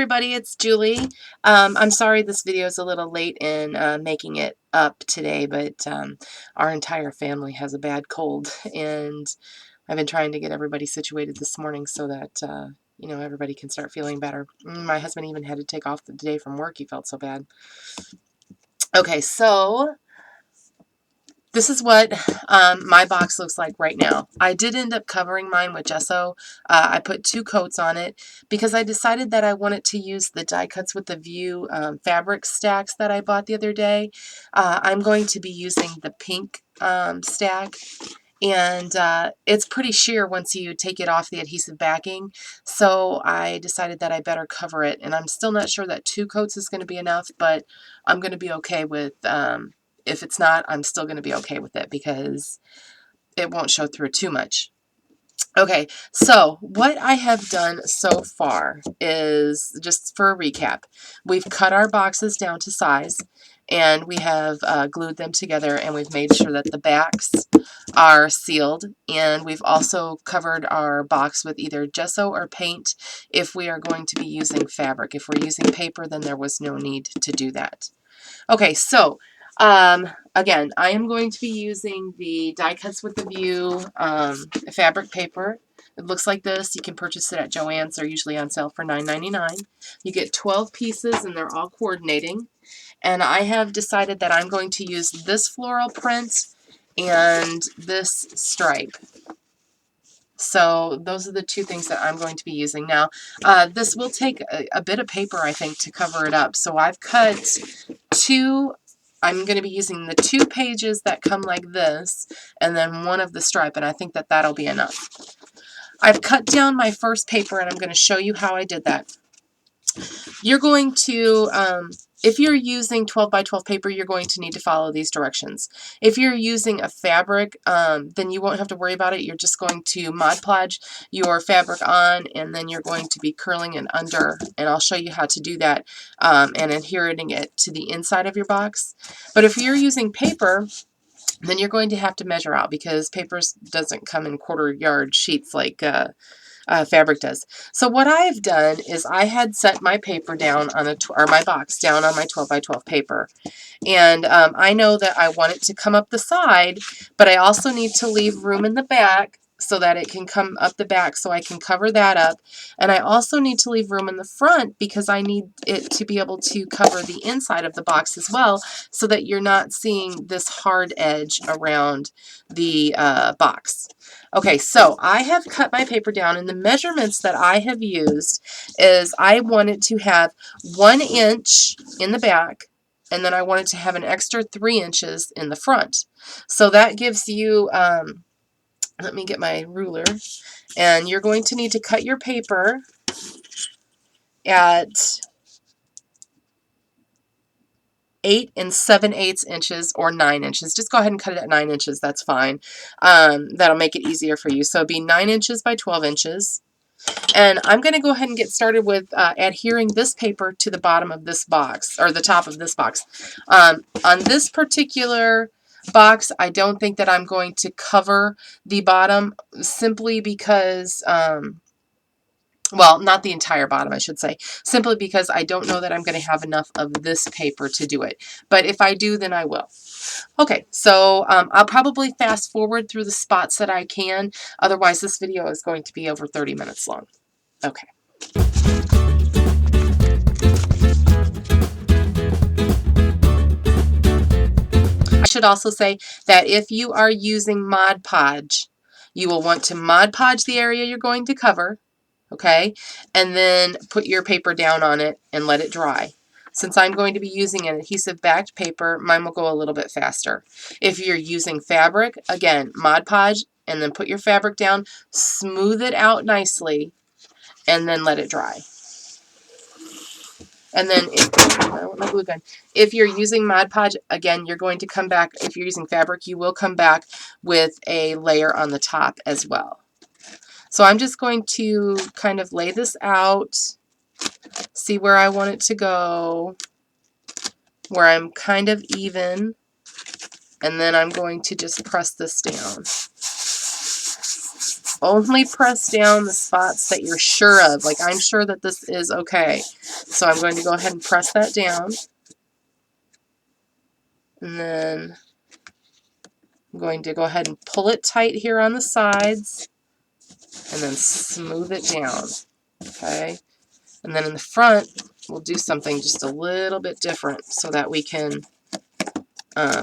everybody, it's Julie. I'm sorry this video is a little late in making it up today, but our entire family has a bad cold, and I've been trying to get everybody situated this morning so that you know, everybody can start feeling better. My husband even had to take off the day from work. He felt so bad. Okay, so this is what my box looks like right now. I did end up covering mine with gesso. I put 2 coats on it because I decided that I wanted to use the Die Cuts with the View fabric stacks that I bought the other day. I'm going to be using the pink stack, and it's pretty sheer once you take it off the adhesive backing, so I decided that I better cover it, and I'm still not sure that 2 coats is going to be enough, but I'm going to be okay with if it's not, I'm still going to be okay with it because it won't show through too much. Okay, so what I have done so far is, just for a recap, we've cut our boxes down to size, and we have glued them together, and we've made sure that the backs are sealed, and we've also covered our box with either gesso or paint if we are going to be using fabric. If we're using paper, then there was no need to do that. Okay, so again, I am going to be using the Die Cuts with the View fabric paper. It looks like this. You can purchase it at Joann's. They're usually on sale for $9.99. You get 12 pieces, and they're all coordinating. And I have decided that I'm going to use this floral print and this stripe. So those are the 2 things that I'm going to be using. Now, this will take a bit of paper, I think, to cover it up. So I've cut 2, I'm going to be using the 2 pages that come like this, and then 1 of the stripe, and I think that that'll be enough. I've cut down my first paper, and I'm going to show you how I did that. You're going to, if you're using 12 by 12 paper, you're going to need to follow these directions. If you're using a fabric, then you won't have to worry about it. You're just going to Mod Podge your fabric on, and then you're going to be curling it under, and I'll show you how to do that, and adhering it to the inside of your box. But if you're using paper, then you're going to have to measure out, because paper doesn't come in 1/4 yard sheets like fabric does. So what I've done is I had set my paper down on my box down on my 12 by 12 paper, and I know that I want it to come up the side, but I also need to leave room in the back so that it can come up the back, so I can cover that up. And I also need to leave room in the front because I need it to be able to cover the inside of the box as well, so that you're not seeing this hard edge around the box. Okay, so I have cut my paper down, and the measurements that I have used is I wanted to have 1 inch in the back, and then I wanted to have an extra 3 inches in the front. So that gives you, let me get my ruler, and you're going to need to cut your paper at 8 7/8 inches or 9 inches. Just go ahead and cut it at 9 inches. That's fine. That'll make it easier for you. So it'll be 9 inches by 12 inches. And I'm going to go ahead and get started with adhering this paper to the bottom of this box, or the top of this box. On this particular box, I don't think that I'm going to cover the bottom, simply because well, not the entire bottom, I should say, simply because I don't know that I'm going to have enough of this paper to do it. But if I do, then I will. Okay, so I'll probably fast forward through the spots that I can. Otherwise, this video is going to be over 30 minutes long. Okay. I should also say that if you are using Mod Podge, you will want to Mod Podge the area you're going to cover. Okay, and then put your paper down on it and let it dry. Since I'm going to be using an adhesive backed paper, mine will go a little bit faster. If you're using fabric, again, Mod Podge, and then put your fabric down, smooth it out nicely, and then let it dry. And then if you're using Mod Podge, again, you're going to come back, if you're using fabric, you will come back with a layer on the top as well. So I'm just going to kind of lay this out, see where I want it to go, where I'm kind of even, and then I'm going to just press this down. only press down the spots that you're sure of. Like, I'm sure that this is okay. So I'm going to go ahead and press that down. And then I'm going to go ahead and pull it tight here on the sides. And then smooth it down. Okay. And then in the front, we'll do something just a little bit different so that we can, oh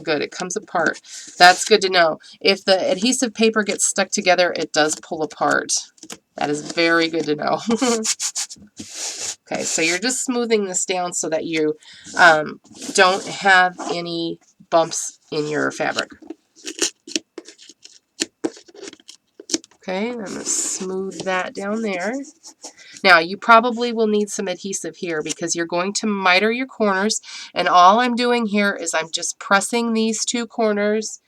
good, it comes apart. That's good to know. If the adhesive paper gets stuck together, it does pull apart. That is very good to know. Okay, so you're just smoothing this down so that you don't have any bumps in your fabric. Okay, I'm going to smooth that down there. Now, you probably will need some adhesive here because you're going to miter your corners, and all I'm doing here is I'm just pressing these two corners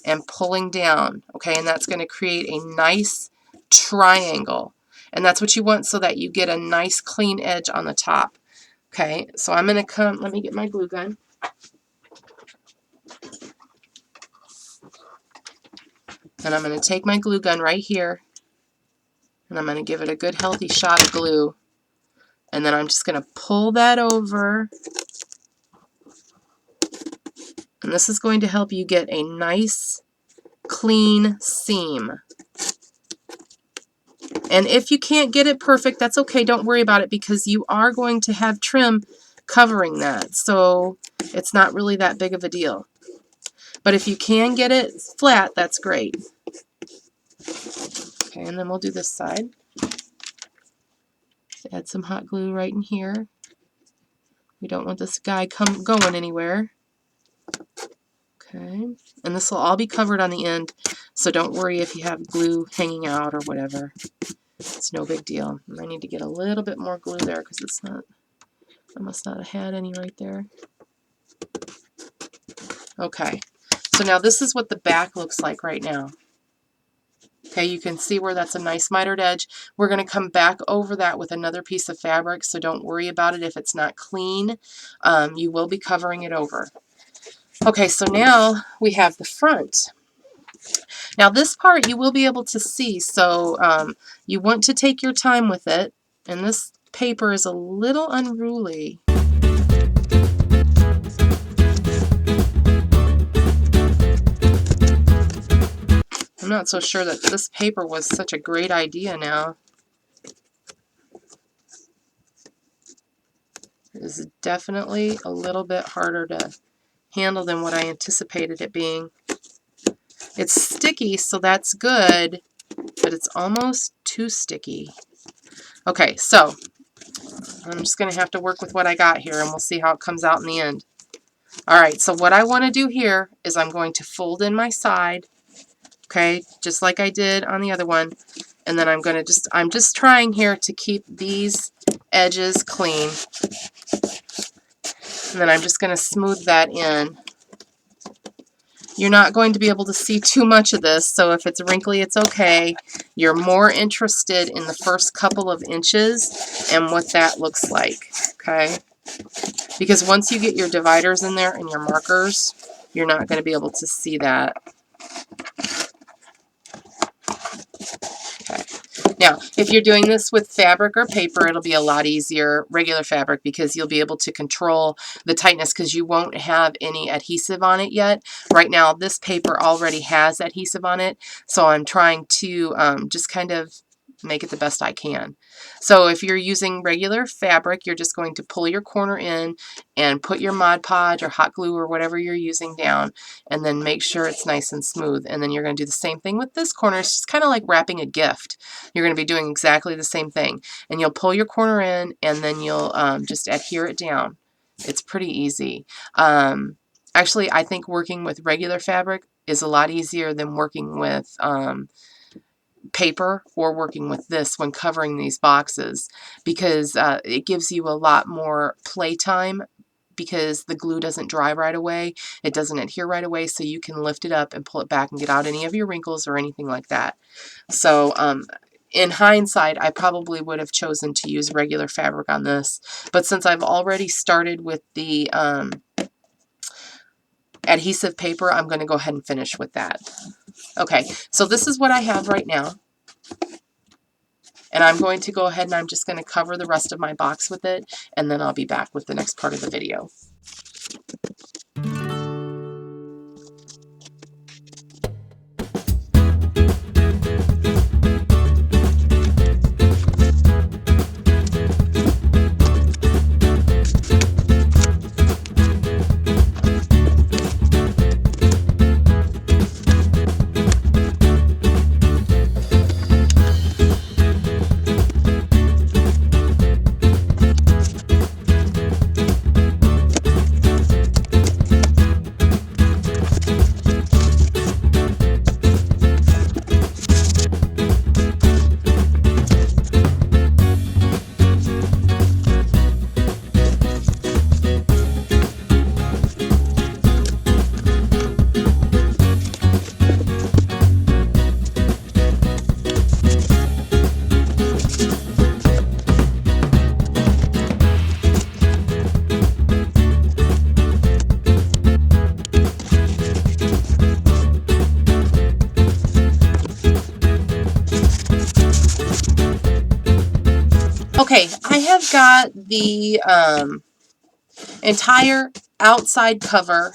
and pulling down, okay, and that's going to create a nice triangle, and that's what you want so that you get a nice clean edge on the top. Okay, so I'm going to come, let me get my glue gun. And I'm going to take my glue gun right here, and I'm going to give it a good healthy shot of glue. And then I'm just going to pull that over. And this is going to help you get a nice, clean seam. And if you can't get it perfect, that's okay. Don't worry about it because you are going to have trim covering that. So it's not really that big of a deal. But if you can get it flat, that's great. Okay, and then we'll do this side. Add some hot glue right in here. We don't want this guy going anywhere. Okay, and this will all be covered on the end, so don't worry if you have glue hanging out or whatever. It's no big deal. I need to get a little bit more glue there because it's not, I must not have had any right there. Okay, so now this is what the back looks like right now. Okay, you can see where that's a nice mitered edge. We're going to come back over that with another piece of fabric, so don't worry about it if it's not clean. You will be covering it over. Okay, so now we have the front. Now this part you will be able to see, so you want to take your time with it, and this paper is a little unruly. I'm not so sure that this paper was such a great idea now. It is definitely a little bit harder to handle than what I anticipated it being. It's sticky, so that's good, but it's almost too sticky. Okay, so I'm just going to have to work with what I got here, and we'll see how it comes out in the end. Alright, so what I want to do here is I'm going to fold in my side, okay, just like I did on the other one, and then I'm just trying here to keep these edges clean, and then I'm just going to smooth that in. You're not going to be able to see too much of this, so if it's wrinkly, it's okay. You're more interested in the first couple of inches and what that looks like, okay? Because once you get your dividers in there and your markers, you're not going to be able to see that. Okay. Now, if you're doing this with fabric or paper, it'll be a lot easier, regular fabric, because you'll be able to control the tightness because you won't have any adhesive on it yet. Right now, this paper already has adhesive on it, so I'm trying to just kind of make it the best I can. So if you're using regular fabric, you're just going to pull your corner in and put your Mod Podge or hot glue or whatever you're using down, and then make sure it's nice and smooth. And then you're going to do the same thing with this corner. It's just kind of like wrapping a gift. You're going to be doing exactly the same thing. And you'll pull your corner in, and then you'll just adhere it down. It's pretty easy. Actually, I think working with regular fabric is a lot easier than working with paper or working with this when covering these boxes, because it gives you a lot more play time because the glue doesn't dry right away. It doesn't adhere right away, so you can lift it up and pull it back and get out any of your wrinkles or anything like that. So in hindsight, I probably would have chosen to use regular fabric on this, but since I've already started with the adhesive paper, I'm going to go ahead and finish with that. Okay, so this is what I have right now. And I'm going to go ahead and I'm just going to cover the rest of my box with it, and then I'll be back with the next part of the video. Okay, I have got the entire outside cover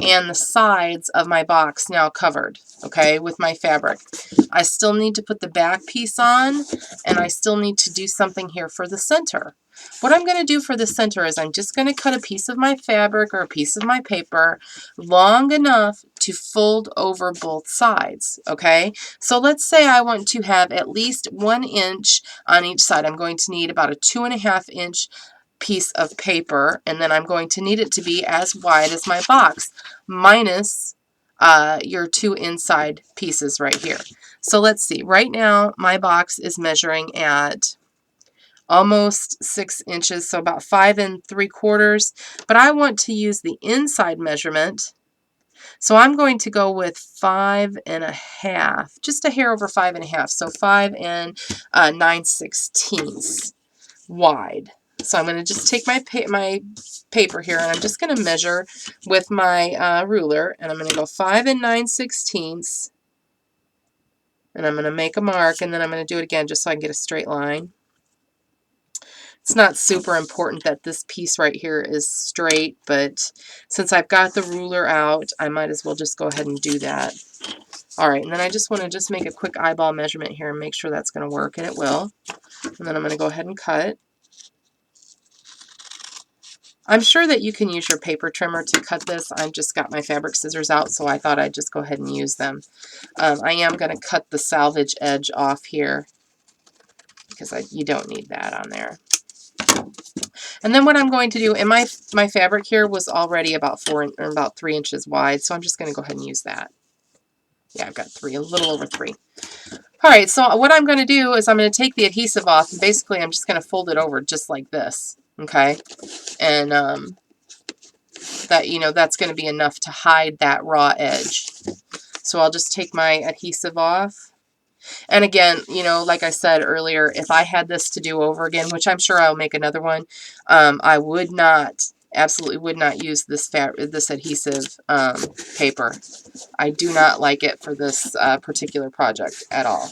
and the sides of my box now covered, okay, with my fabric. I still need to put the back piece on, and I still need to do something here for the center. What I'm going to do for the center is I'm just going to cut a piece of my fabric or a piece of my paper long enough to fold over both sides, okay? So let's say I want to have at least 1 inch on each side. I'm going to need about a 2.5 inch piece of paper, and then I'm going to need it to be as wide as my box, minus your 2 inside pieces right here. So let's see. Right now, my box is measuring at almost 6 inches, so about 5 3/4. But I want to use the inside measurement, so I'm going to go with 5 1/2, just a hair over 5 1/2, so 5 9/16 wide. So I'm going to just take my paper here, and I'm just going to measure with my ruler, and I'm going to go 5 9/16, and I'm going to make a mark, and then I'm going to do it again just so I can get a straight line. It's not super important that this piece right here is straight, but since I've got the ruler out, I might as well just go ahead and do that. All right, and then I just want to just make a quick eyeball measurement here and make sure that's going to work, and it will. And then I'm going to go ahead and cut. I'm sure that you can use your paper trimmer to cut this. I've just got my fabric scissors out, so I thought I'd just go ahead and use them. I am going to cut the salvage edge off here because you don't need that on there. And then what I'm going to do, and my fabric here was already about 3 inches wide, so I'm just going to go ahead and use that. Yeah, I've got 3, a little over 3. All right, so what I'm going to do is I'm going to take the adhesive off, and basically I'm just going to fold it over just like this, okay? And that, you know, that's going to be enough to hide that raw edge. So I'll just take my adhesive off. And again, you know, like I said earlier, if I had this to do over again, which I'm sure I'll make another one, I would not, absolutely would not use this adhesive paper. I do not like it for this particular project at all.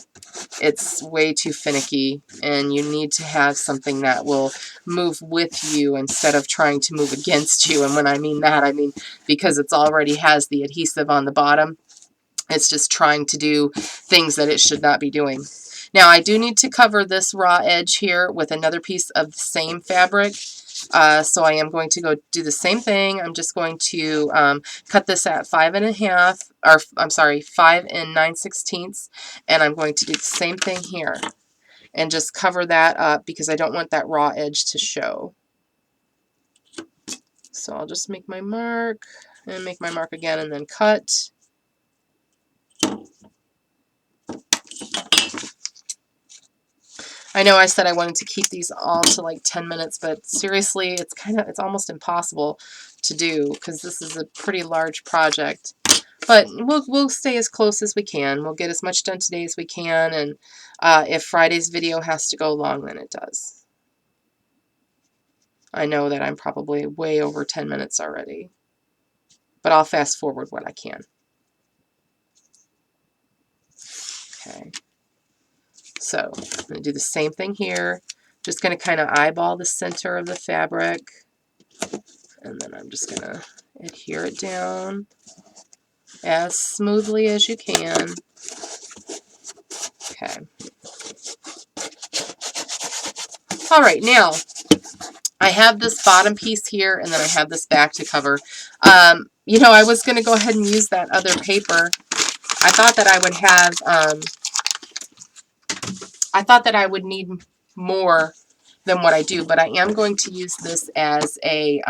It's way too finicky, and you need to have something that will move with you instead of trying to move against you. And when I mean that, I mean because it's already has the adhesive on the bottom. It's just trying to do things that it should not be doing. Now, I do need to cover this raw edge here with another piece of the same fabric. So I am going to go do the same thing. I'm just going to cut this at 5 1/2, or I'm sorry, 5 9/16, and I'm going to do the same thing here and just cover that up because I don't want that raw edge to show. So I'll just make my mark and make my mark again and then cut. I know I said I wanted to keep these all to like 10 minutes, but seriously, it's almost impossible to do because this is a pretty large project. But we'll stay as close as we can. We'll get as much done today as we can, and if Friday's video has to go long, then it does. I know that I'm probably way over 10 minutes already, but I'll fast forward what I can. Okay. So I'm going to do the same thing here. Just going to kind of eyeball the center of the fabric. And then I'm just going to adhere it down as smoothly as you can. Okay. All right, now I have this bottom piece here, and then I have this back to cover. You know, I was going to go ahead and use that other paper. I thought that I would have, I thought that I would need more than what I do, but I am going to use this as a,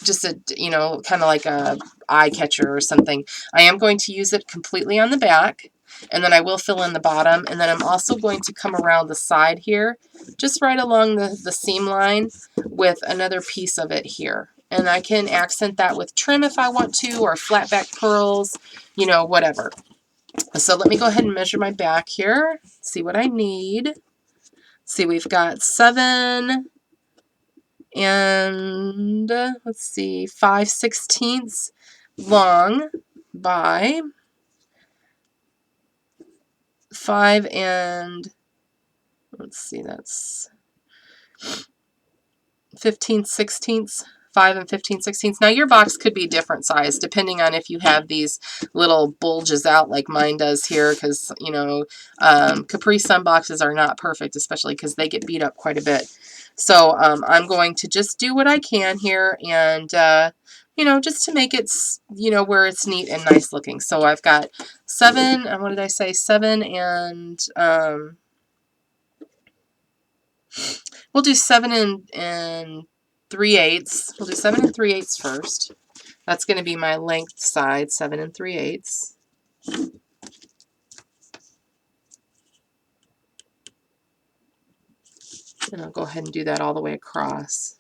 just a, you know, kind of like a eye catcher or something. I am going to use it completely on the back, and then I will fill in the bottom, and then I'm also going to come around the side here, just right along the seam line with another piece of it here. And I can accent that with trim if I want to, or flat back pearls, you know, whatever. So let me go ahead and measure my back here, see what I need. See, we've got 7 and let's see, 5/16 long by 5 and let's see, that's 15/16. 5 and 15/16. Now your box could be different size depending on if you have these little bulges out like mine does here, because you know, Capri Sun boxes are not perfect, especially because they get beat up quite a bit. So I'm going to just do what I can here, and you know, just to make it, you know, where it's neat and nice looking. So I've got 7, what did I say, 7 and we'll do 7 and 3/8. We'll do 7 and 3/8 first. That's going to be my length side, 7 and 3/8. And I'll go ahead and do that all the way across.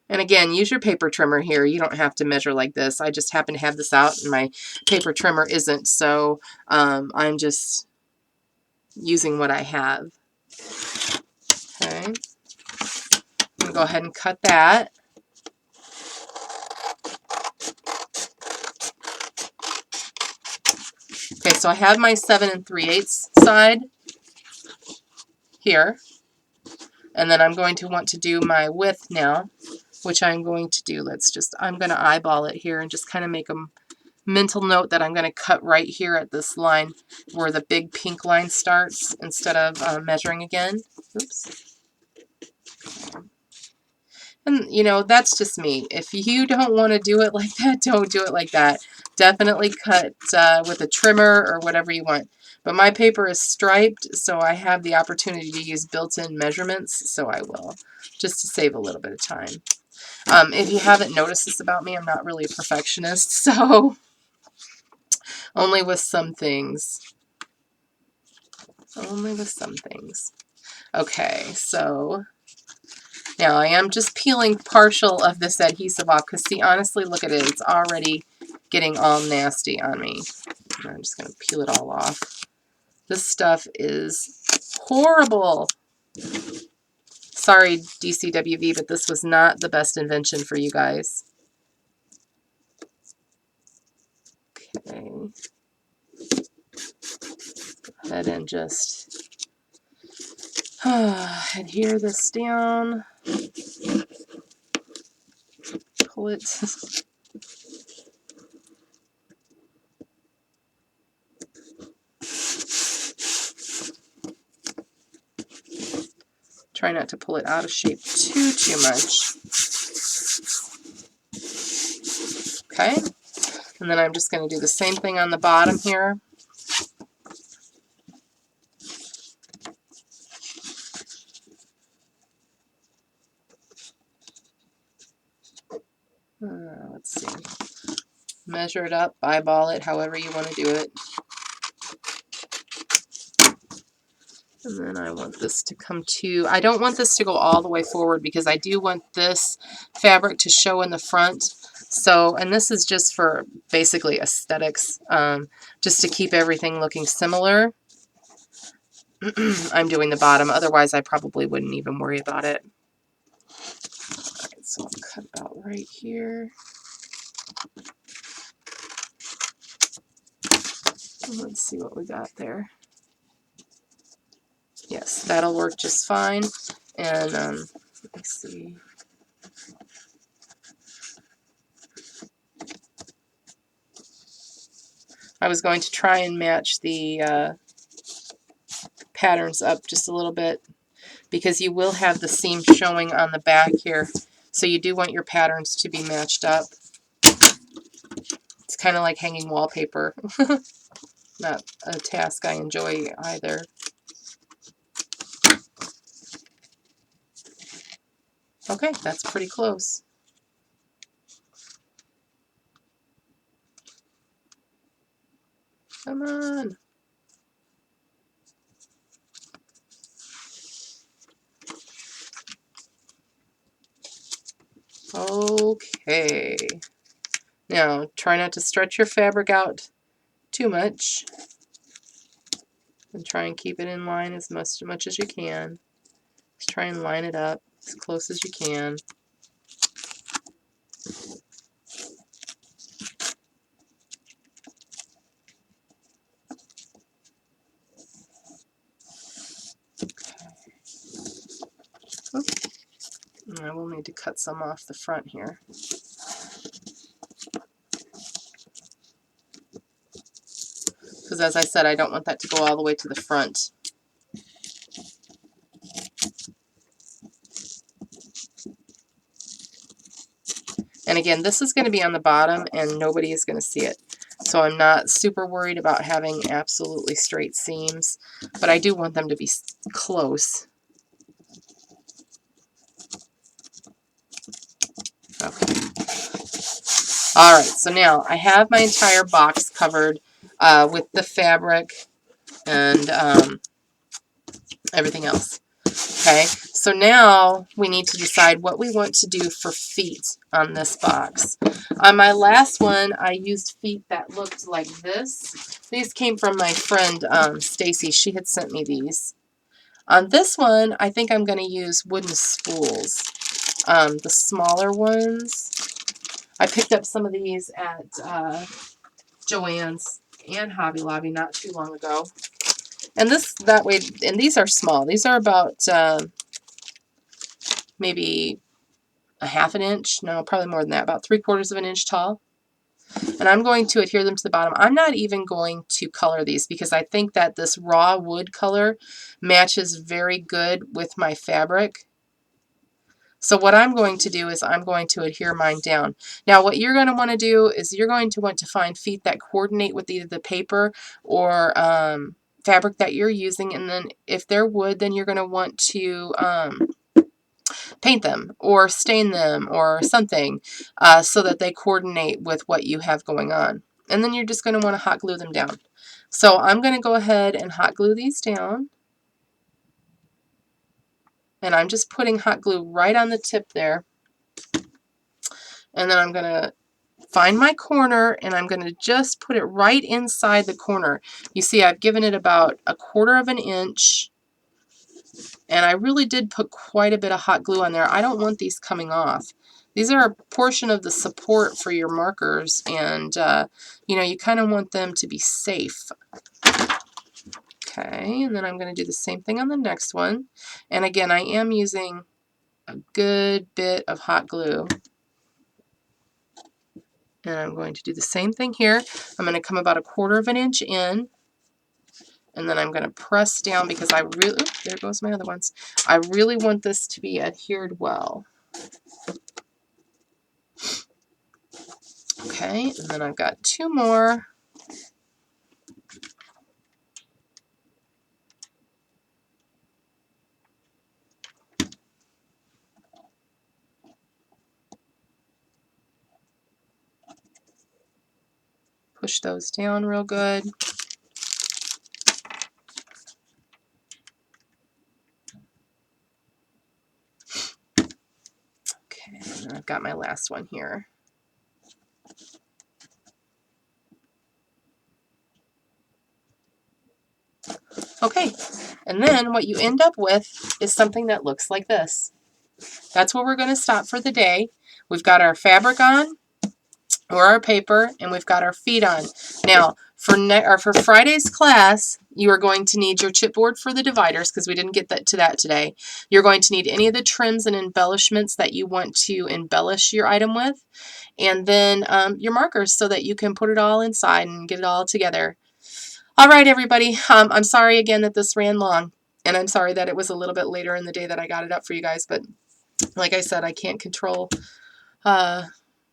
And again, use your paper trimmer here. You don't have to measure like this. I just happen to have this out and my paper trimmer isn't, so I'm just using what I have. Okay. I'm going to go ahead and cut that. Okay, so I have my 7 and 3/8 side here. And then I'm going to want to do my width now, which I'm going to do. I'm going to eyeball it here and just kind of make a mental note that I'm going to cut right here at this line where the big pink line starts instead of measuring again. Oops. And, you know, that's just me. If you don't want to do it like that, don't do it like that. Definitely cut with a trimmer or whatever you want. But my paper is striped, so I have the opportunity to use built-in measurements, so I will, just to save a little bit of time. If you haven't noticed this about me, I'm not really a perfectionist, so only with some things. Only with some things. Okay, so now I am just peeling partial of this adhesive off because, see, honestly, look at it. It's already getting all nasty on me. I'm just going to peel it all off. This stuff is horrible. Sorry, DCWV, but this was not the best invention for you guys. Okay. Go ahead and just adhere this down. Pull it. Try not to pull it out of shape too much. Okay. And then I'm just going to do the same thing on the bottom here. Let's see. Measure it up, eyeball it, however you want to do it. And then I want this to come to, I don't want this to go all the way forward because I do want this fabric to show in the front. So, and this is just for basically aesthetics, just to keep everything looking similar. I'm doing the bottom, otherwise I probably wouldn't even worry about it. All right, so I'll cut about right here. Let's see what we got there. Yes, that'll work just fine. And let me see. I was going to try and match the patterns up just a little bit, because you will have the seam showing on the back here. So you do want your patterns to be matched up. It's kind of like hanging wallpaper. Not a task I enjoy either. Okay, that's pretty close. Come on. Okay. Now, try not to stretch your fabric out too much. And try and keep it in line as much as you can. Just try and line it up as close as you can. And I will need to cut some off the front here. Because as I said, I don't want that to go all the way to the front. And again, this is going to be on the bottom and nobody is going to see it. So I'm not super worried about having absolutely straight seams, but I do want them to be close. Okay. All right, so now I have my entire box covered with the fabric and everything else. Okay, so now we need to decide what we want to do for feet on this box. On my last one, I used feet that looked like this. These came from my friend Stacy. She had sent me these. On this one, I think I'm going to use wooden spools. The smaller ones. I picked up some of these at Joann's and Hobby Lobby not too long ago. And these are small. These are about maybe a half an inch. No, probably more than that. About 3/4 of an inch tall. And I'm going to adhere them to the bottom. I'm not even going to color these because I think that this raw wood color matches very good with my fabric. So what I'm going to do is I'm going to adhere mine down. Now what you're going to want to do is you're going to want to find feet that coordinate with either the paper or fabric that you're using, and then if they're wood, then you're going to want to paint them or stain them or something so that they coordinate with what you have going on. And then you're just going to want to hot glue them down. So I'm going to go ahead and hot glue these down. And I'm just putting hot glue right on the tip there. And then I'm going to find my corner and I'm going to just put it right inside the corner. You see I've given it about 1/4 of an inch. And I really did put quite a bit of hot glue on there. I don't want these coming off. These are a portion of the support for your markers, and you know, you kind of want them to be safe. Okay, and then I'm going to do the same thing on the next one. And again, I am using a good bit of hot glue. And I'm going to do the same thing here. I'm going to come about 1/4 of an inch in. And then I'm going to press down because I really, oops, there goes my other ones. I really want this to be adhered well. Okay, and then I've got 2 more. Push those down real good. Okay, and I've got my last one here. Okay, and then what you end up with is something that looks like this. That's where we're going to stop for the day. We've got our fabric on, or our paper, and we've got our feet on. Now, For Friday's class, you are going to need your chipboard for the dividers because we didn't get to that today. You're going to need any of the trims and embellishments that you want to embellish your item with, and then your markers so that you can put it all inside and get it all together. All right, everybody. I'm sorry again that this ran long, and I'm sorry that it was a little bit later in the day that I got it up for you guys, but like I said, I can't control uh,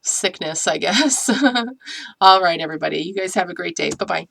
sickness, I guess. All right, everybody. You guys have a great day. Bye-bye.